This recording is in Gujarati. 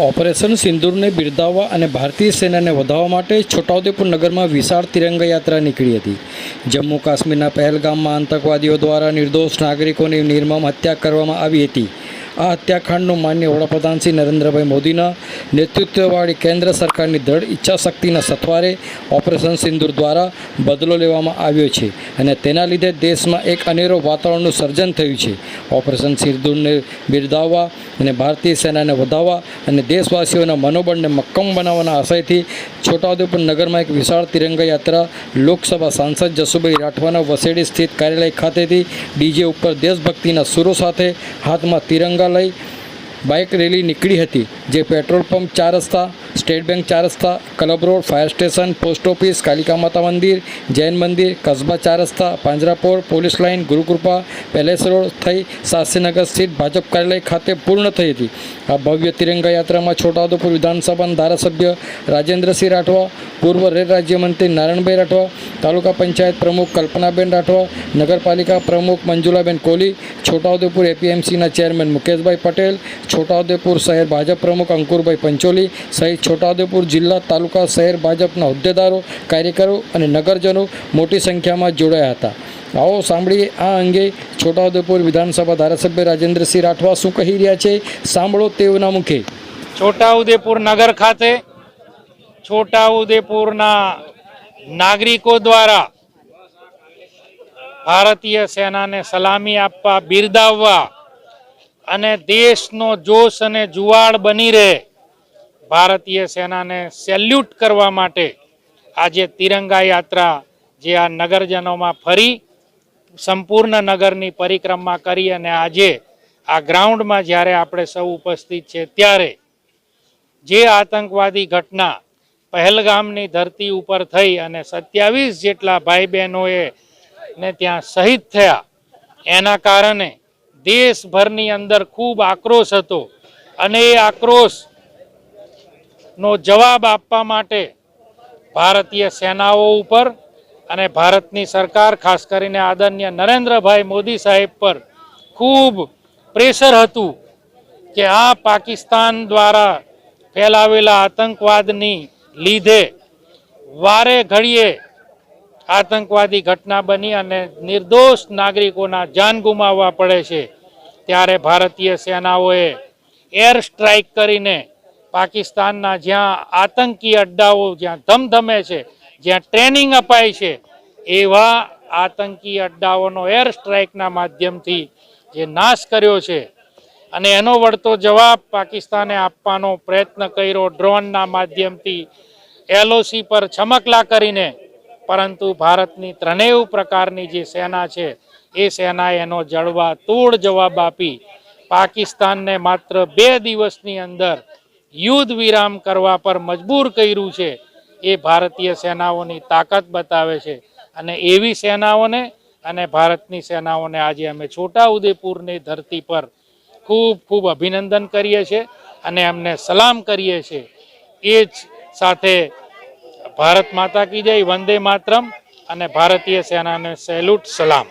ઓપરેશન સિંદૂરને બિરદાવવા અને ભારતીય સેનાને વધાવવા માટે છોટાઉદેપુર નગરમાં વિશાળ તિરંગા યાત્રા નીકળી હતી। જમ્મુ કાશ્મીરના પહેલગામમાં આતંકવાદીઓ દ્વારા નિર્દોષ નાગરિકોની નિર્મમ હત્યા કરવામાં આવી હતી। આ હત્યાકાંડનું માન્ય વડાપ્રધાન શ્રી નરેન્દ્રભાઈ મોદીના નેતૃત્વવાળી કેન્દ્ર સરકારની દ્રઢ ઈચ્છાશક્તિના સથવારે ઓપરેશન સિંદૂર દ્વારા બદલો લેવામાં આવ્યો છે અને તેના લીધે દેશમાં એક અનેરો વાતાવરણનું સર્જન થયું છે। ઓપરેશન સિંદૂરને બિરદાવવા અને ભારતીય સેનાને વધાવવા અને દેશવાસીઓના મનોબળને મક્કમ બનાવવાના આશયથી છોટાઉદેપુર નગરમાં એક વિશાળ તિરંગા યાત્રા લોકસભા સાંસદ જસુભાઈ રાઠવાના વસેડી સ્થિત કાર્યાલય ખાતેથી ડીજે ઉપર દેશભક્તિના સુરો સાથે હાથમાં તિરંગા લઈ બાઇક રેલી નીકળી હતી, જે પેટ્રોલ પંપ 4 રસ્તા, સ્ટેટ બેંક 4 રસ્તા, club road, fire station, post office, Kalika Mata મંદિર, જૈન મંદિર, કસ્બા 4 રસ્તા, Panjrapol, police line, Gurukrupa, palace road થઈ શાસ્ત્રીનગર સ્થિત ભાજપ કાર્યાલય ખાતે પૂર્ણ થઈ હતી। આ ભવ્ય તિરંગા યાત્રામાં છોટાઉદેપુર વિધાનસભાના ધારાસભ્ય રાજેન્દ્રસિંહ રાઠવા, પૂર્વ રેલ રાજ્યમંત્રી નારાયણભાઈ રાઠવા, તાલુકા પંચાયત પ્રમુખ કલ્પનાબેન રાઠવા, નગરપાલિકા પ્રમુખ મંજુલાબેન કોહલી, છોટાઉદેપુર એપીએમસીના ચેરમેન મુકેશભાઈ પટેલ, છોટાઉદેપુર શહેર ભાજપ પ્રમુખ અંકુરભાઈ પંચોલી સહિત છોટાઉદેપુર જિલ્લા, તાલુકા, શહેર ભાજપના હોદ્દેદારો, કાર્યકરો અને નગરજનો મોટી સંખ્યામાં જોડાયા હતા। આવો સાંભળીએ આ અંગે છોટાઉદેપુર વિધાનસભા ધારાસભ્ય રાજેન્દ્રસિંહ રાઠવા શું કહી રહ્યા છે, સાંભળો તેઓના મુખે। છોટાઉદેપુર નગર ખાતે છોટાઉદેપુરના નાગરિકો દ્વારા ભારતીય સેનાને સલામી આપવા, બિરદાવવા અને દેશનો જોશ અને જુવાળ બની રહે ભારતીય સેનાને સેલ્યુટ કરવા માટે આજે તિરંગા યાત્રા જે આ નગરજનોમાં ફરી સંપૂર્ણ નગરની પરિક્રમા કરી અને આજે આ ગ્રાઉન્ડમાં જ્યારે આપણે સૌ ઉપસ્થિત છે ત્યારે જે આતંકવાદી ઘટના પહેલગામની ધરતી ઉપર થઈ અને 27 જેટલા ભાઈ બહેનોએ ને ત્યાં શહીદ થયા, એના કારણે દેશભરની અંદર ખૂબ આક્રોશ હતો અને એ આક્રોશનો જવાબ આપવા માટે ભારતીય સેનાઓ ઉપર અને ભારતની સરકાર, ખાસ કરીને આદરણીય નરેન્દ્રભાઈ મોદી સાહેબ પર ખૂબ પ્રેશર હતું કે આ પાકિસ્તાન દ્વારા ફેલાવેલા આતંકવાદની લીધે વારે ઘડીએ આતંકવાદી ઘટના બની અને નિર્દોષ નાગરિકોના જાન ગુમાવવા પડે છે। ત્યારે ભારતીય સેનાઓએ એર સ્ટ્રાઇક કરીને પાકિસ્તાનના જ્યાં આતંકી અડ્ડાઓ જ્યાં ધમધમે છે, જ્યાં ટ્રેનિંગ અપાય છે, એવા આતંકી અડ્ડાઓનો એર સ્ટ્રાઇકના માધ્યમથી જે નાશ કર્યો છે અને એનો વળતો જવાબ પાકિસ્તાને આપવાનો પ્રયત્ન કર્યો ડ્રોનના માધ્યમથી, LOC પર છમકલા કરીને, પરંતુ ભારતની ત્રણેય પ્રકારની જે સેના છે એ સેનાએ એનો જડબાતોડ જવાબ આપી પાકિસ્તાનને માત્ર 2 દિવસની અંદર યુદ્ધ વિરામ કરવા પર મજબૂર કર્યું છે। એ ભારતીય સેનાઓની તાકાત બતાવે છે અને એવી સેનાઓને અને ભારતની સેનાઓને આજે અમે છોટાઉદેપુરની ધરતી પર ખૂબ ખૂબ અભિનંદન કરીએ છીએ અને એમને સલામ કરીએ છીએ। એ જ સાથે ભારત માતા કી જય, વંદે માતરમ અને ભારતીય સેનાને સેલ્યુટ, સલામ।